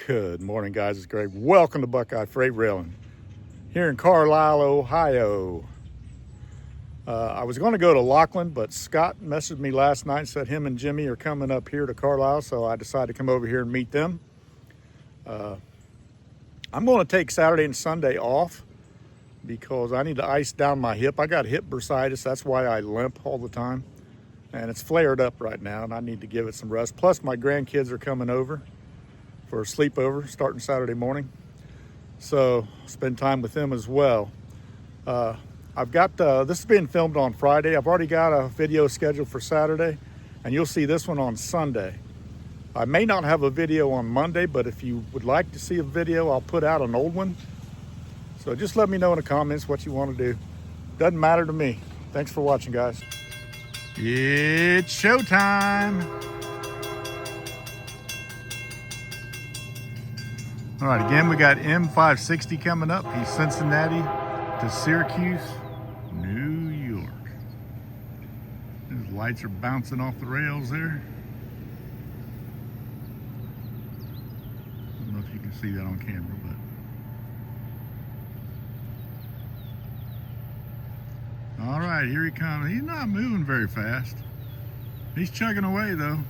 Good morning, guys. It's Greg. Welcome to Buckeye Freight Railing here in Carlisle, Ohio. I was going to go to Laughlin, but Scott messaged me last night and said him and Jimmy are coming up here to Carlisle, so I decided to come over here and meet them. I'm going to take Saturday and Sunday off because I need to ice down my hip. I got hip bursitis. That's why I limp all the time, and it's flared up right now, and I need to give it some rest. Plus, my grandkids are coming over for a sleepover starting Saturday morning, so spend time with them as well. I've got this is being filmed on Friday. I've already got a video scheduled for Saturday, and you'll see this one on Sunday. I may not have a video on Monday, but if you would like to see a video, I'll put out an old one. So just let me know in the comments what you want to do. Doesn't matter to me. Thanks for watching, guys. It's showtime. All right, again, we got M560 coming up. He's Cincinnati to Syracuse, New York. His lights are bouncing off the rails there. I don't know if you can see that on camera, but. All right, here he comes. He's not moving very fast. He's chugging away though.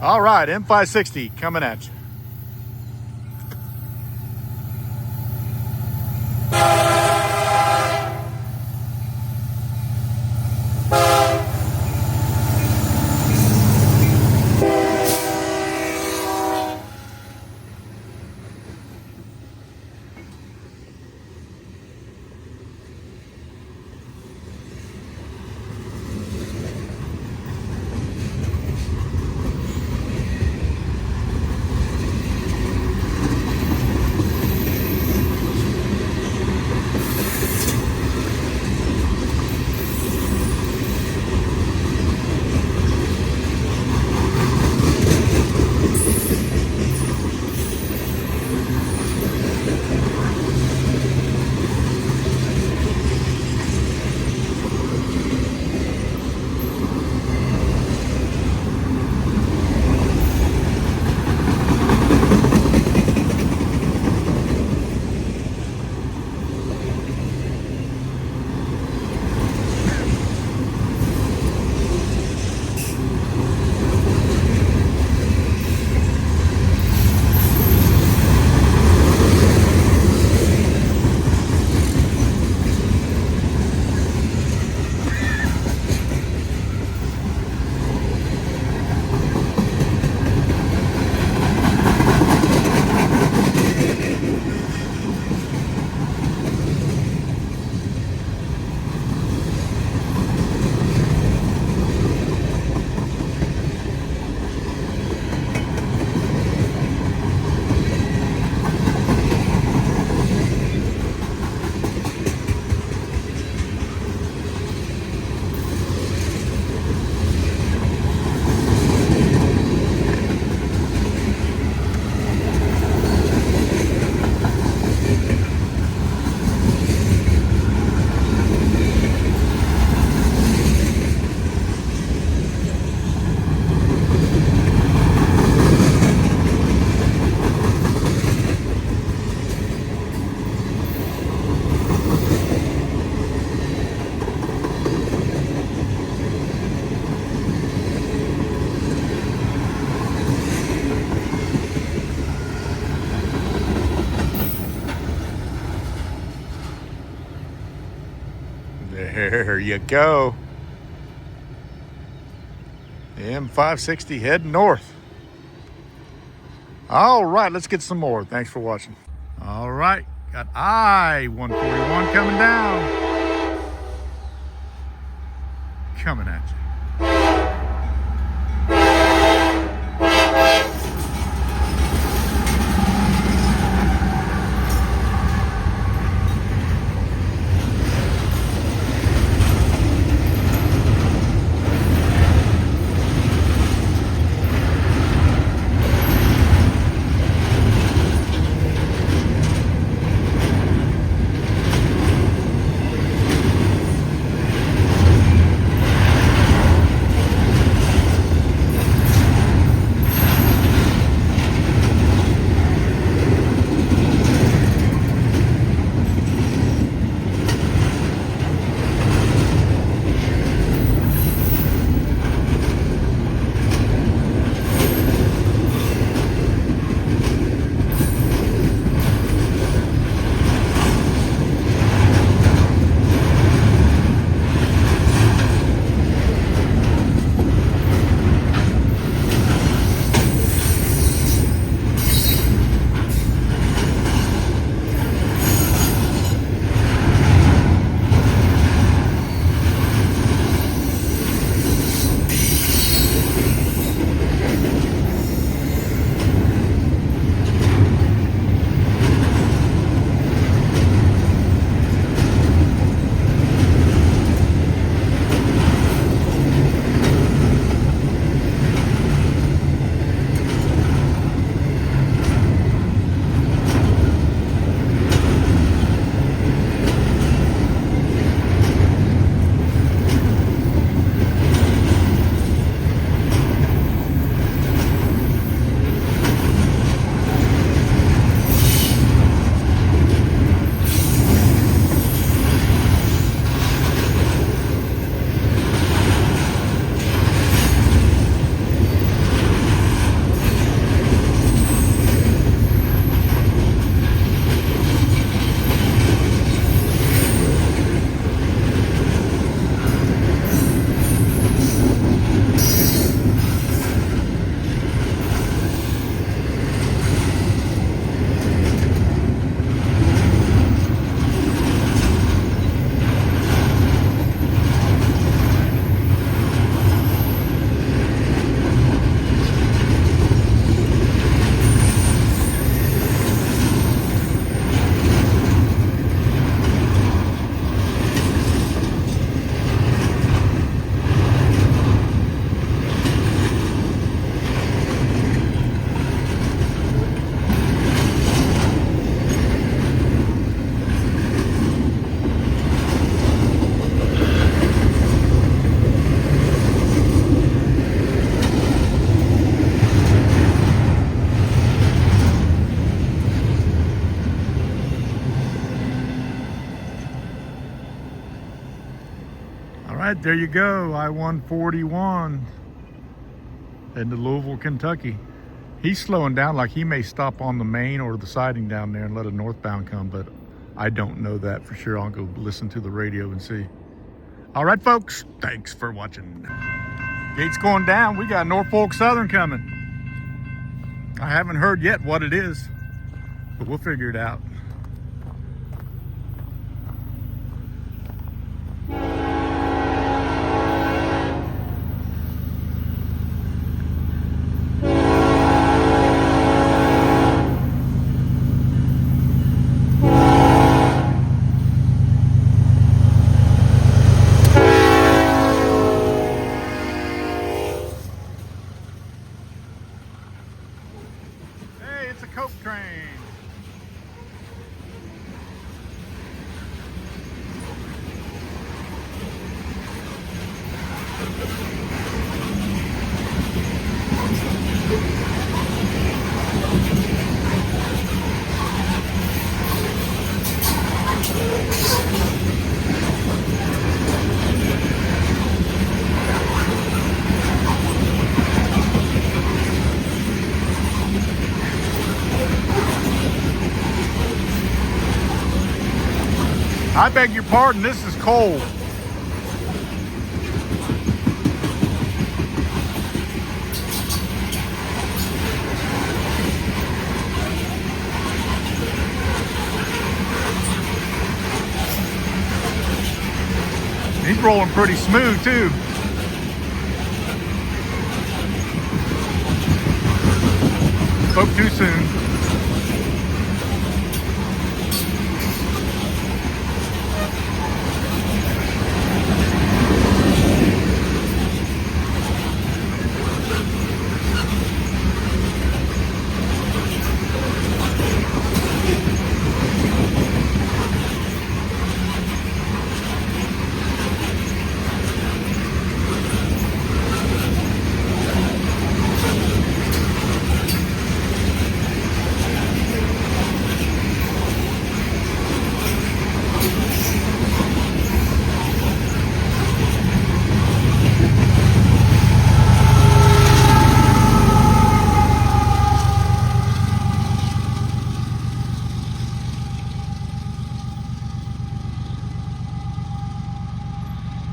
All right, M560 coming at you. There you go. M560 heading north. All right, let's get some more. Thanks for watching. All right, got I-141 coming down. Coming at you. right, there you go. I-141 into Louisville, Kentucky. He's slowing down, like he may stop on the main or the siding down there and let a northbound come, but I don't know that for sure. I'll go listen to the radio and see. All right, folks, thanks for watching. Gate's going down. We got Norfolk Southern coming. I haven't heard yet what it is, but we'll figure it out. It's a coke train. I beg your pardon, this is cold. He's rolling pretty smooth too. Spoke too soon.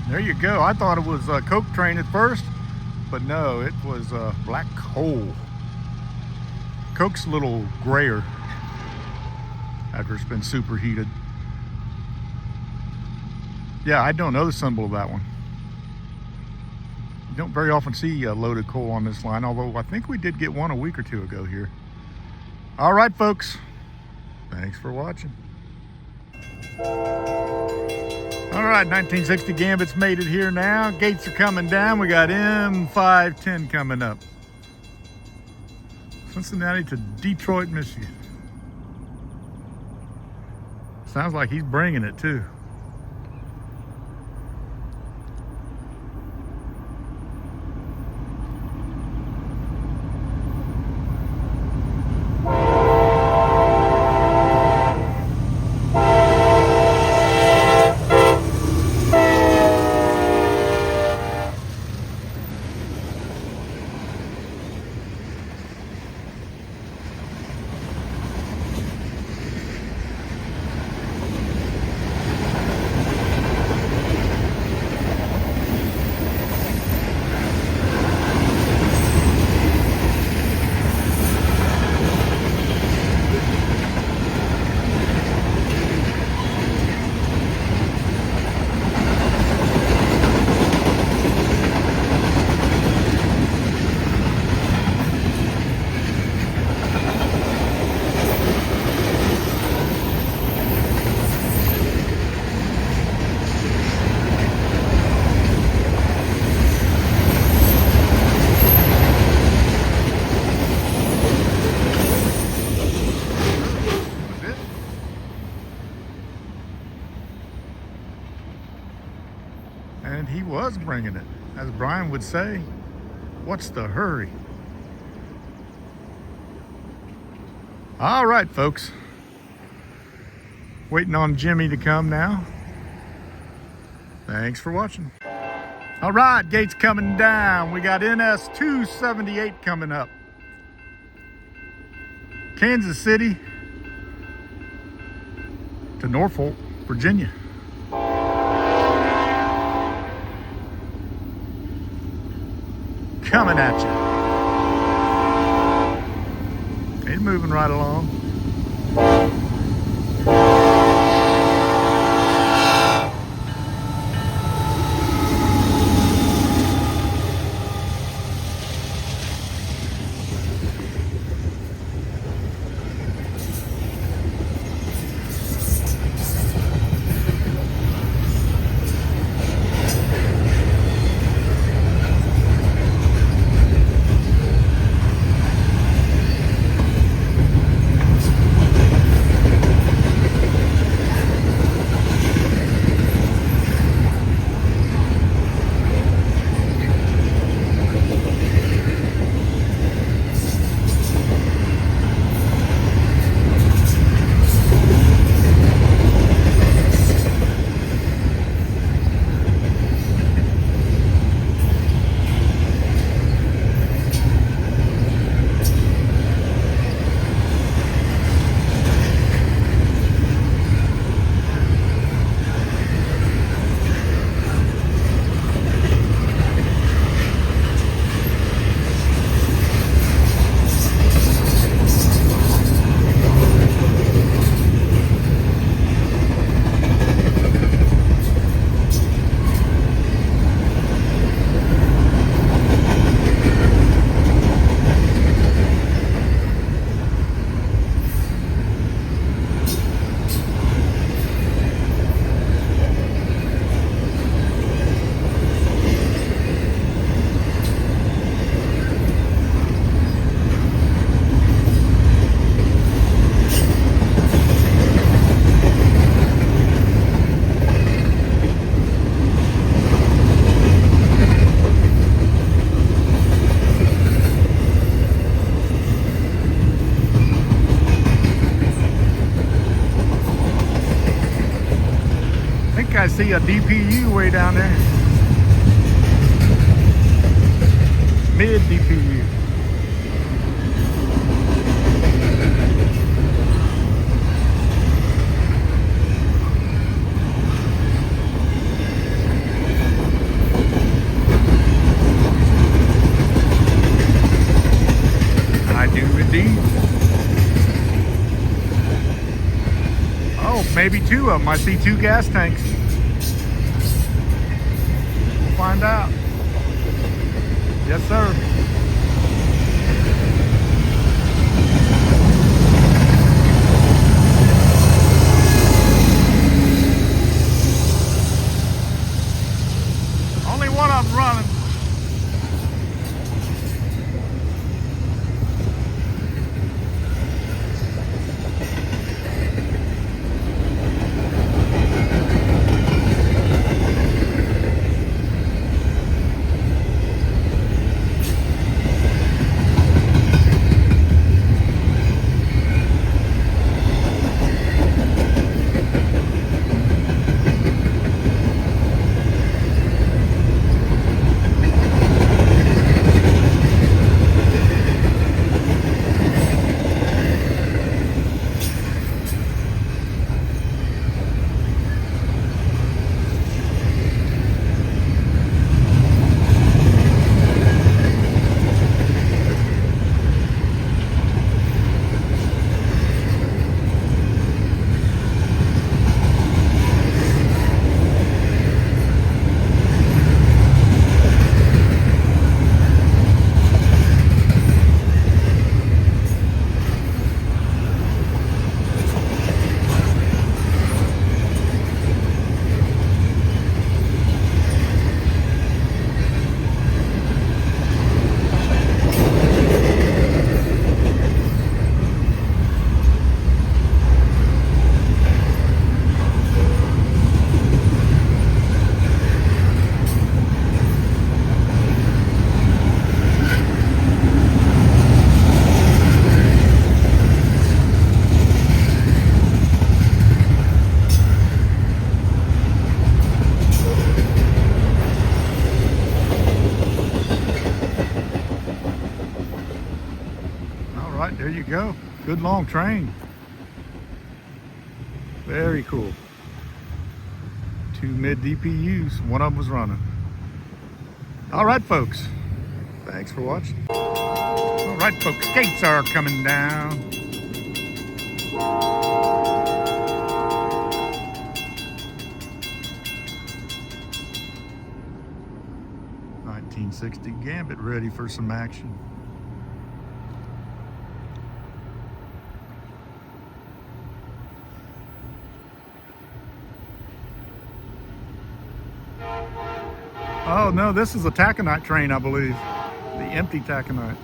There you go. I thought it was a coke train at first, but no, it was black coal. Coke's a little grayer after it's been superheated. Yeah, I don't know the symbol of that one. You don't very often see loaded coal on this line, although I think we did get one a week or two ago here. All right, folks. Thanks for watching. All right, 1960 Gambit's made it here now. Gates are coming down. We got M510 coming up. Cincinnati to Detroit, Michigan. Sounds like he's bringing it too. And he was bringing it. As Brian would say, what's the hurry? All right, folks. Waiting on Jimmy to come now. Thanks for watching. All right, gate's coming down. We got NS 278 coming up. Kansas City to Norfolk, Virginia. Coming at you. He's moving right along. I see a DPU way down there. Mid DPU. I do indeed. Oh, maybe two of them. I see two gas tanks. Find out. Yes, sir. Only one of them running. Good long train. Very cool. 2 mid DPUs. One of them was running. All right, folks. Thanks for watching. All right, folks. Skates are coming down. .1960 Gambit ready for some action. Oh no, this is a taconite train, I believe. The empty taconite.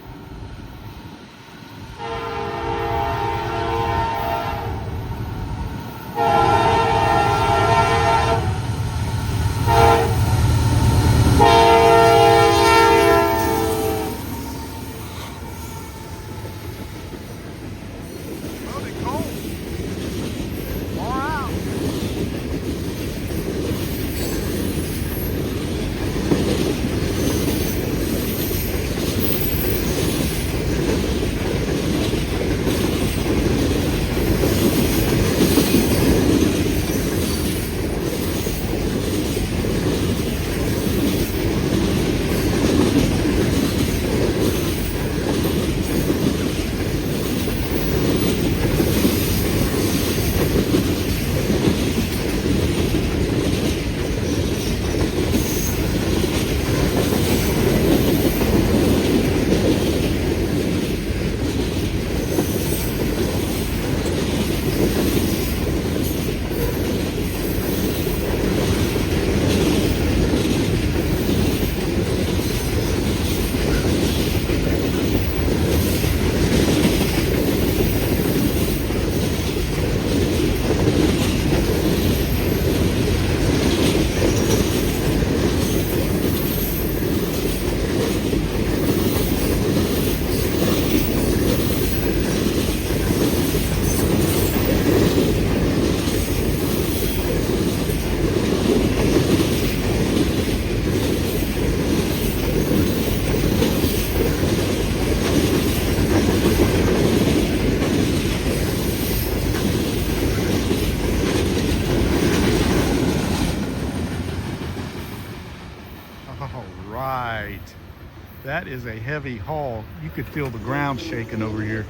That is a heavy haul. You could feel the ground shaking over here,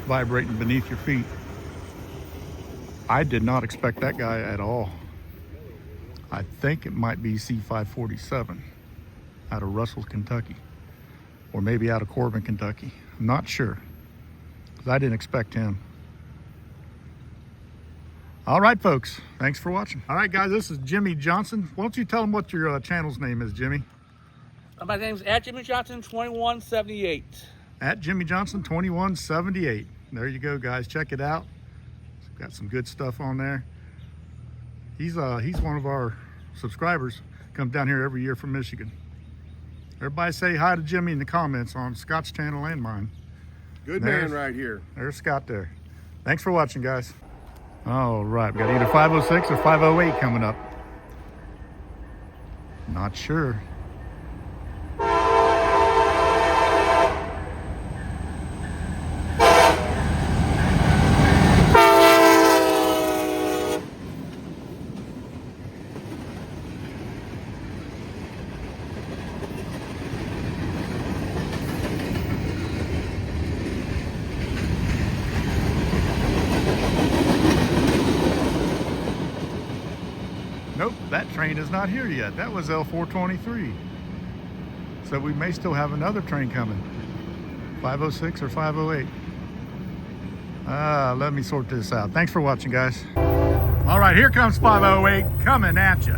vibrating beneath your feet. I did not expect that guy at all. I think it might be C547 out of Russell, Kentucky, or maybe out of Corbin, Kentucky. I'm not sure, because I didn't expect him. All right, folks, thanks for watching. All right, guys, this is Jimmy Johnson. Why don't you tell them what your channel's name is, Jimmy? My name's @JimmyJohnson2178. @JimmyJohnson2178. There you go, guys. Check it out. Got some good stuff on there. He's one of our subscribers. Comes down here every year from Michigan. Everybody say hi to Jimmy in the comments on Scott's channel and mine. Good man right here. There's Scott there. Thanks for watching, guys. All right, we got either 506 or 508 coming up. Not sure. Nope, that train is not here yet. That was L423. So we may still have another train coming. 506 or 508. Let me sort this out. Thanks for watching, guys. All right, here comes 508 coming at you.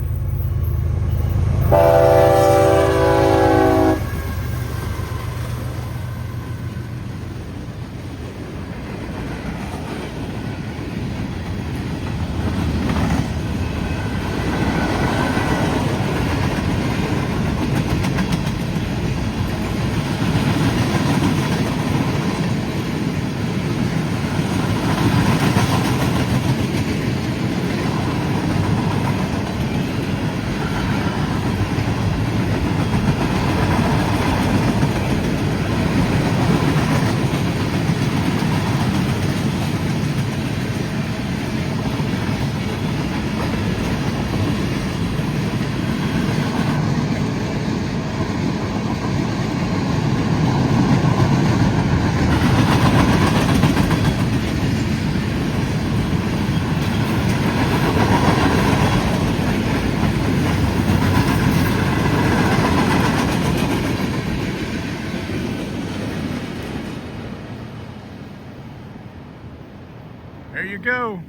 There you go.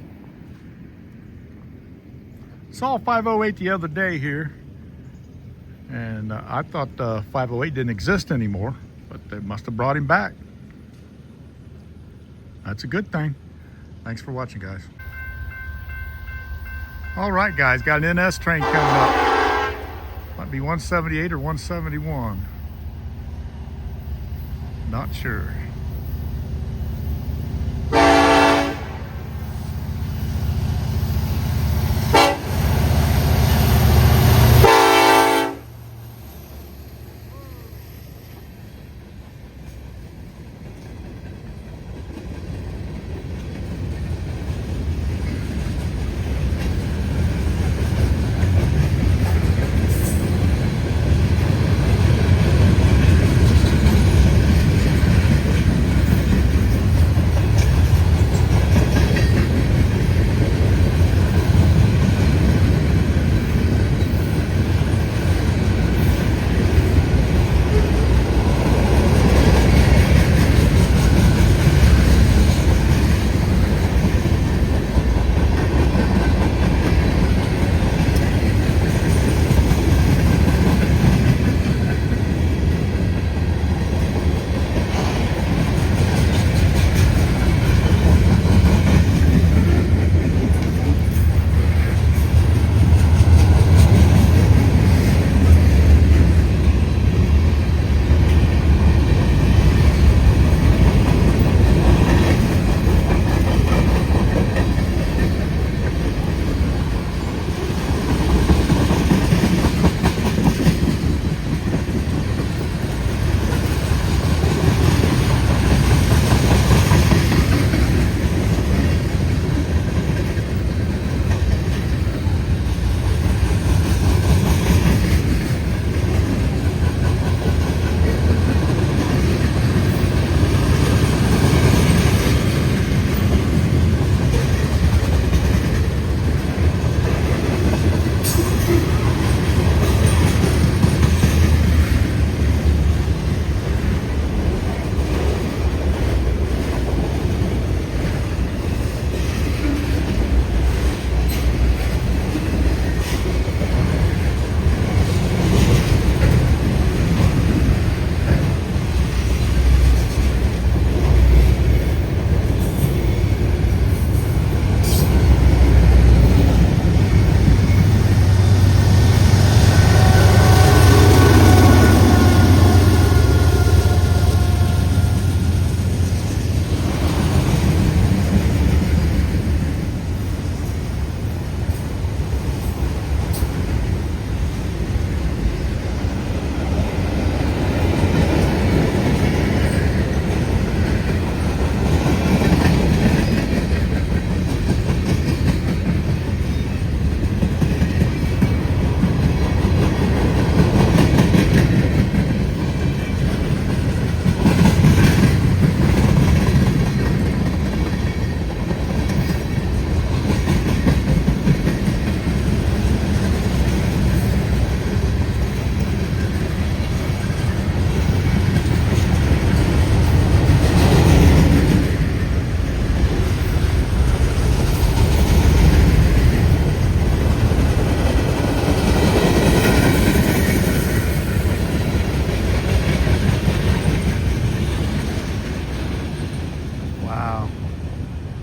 Saw 508 the other day here, and I thought 508 didn't exist anymore, but they must have brought him back. That's a good thing. Thanks for watching, guys. All right, guys, got an NS train coming up. Might be 178 or 171. Not sure.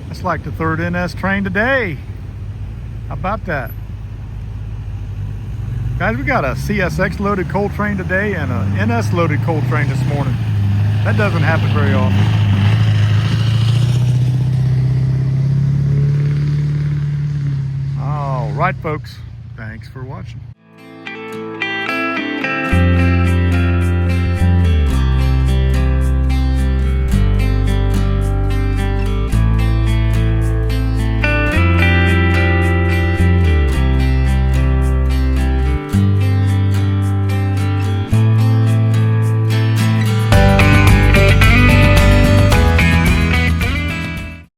It's like the third NS train today. How about that? Guys, we got a CSX loaded coal train today and a NS loaded coal train this morning. That doesn't happen very often. All right, folks. Thanks for watching.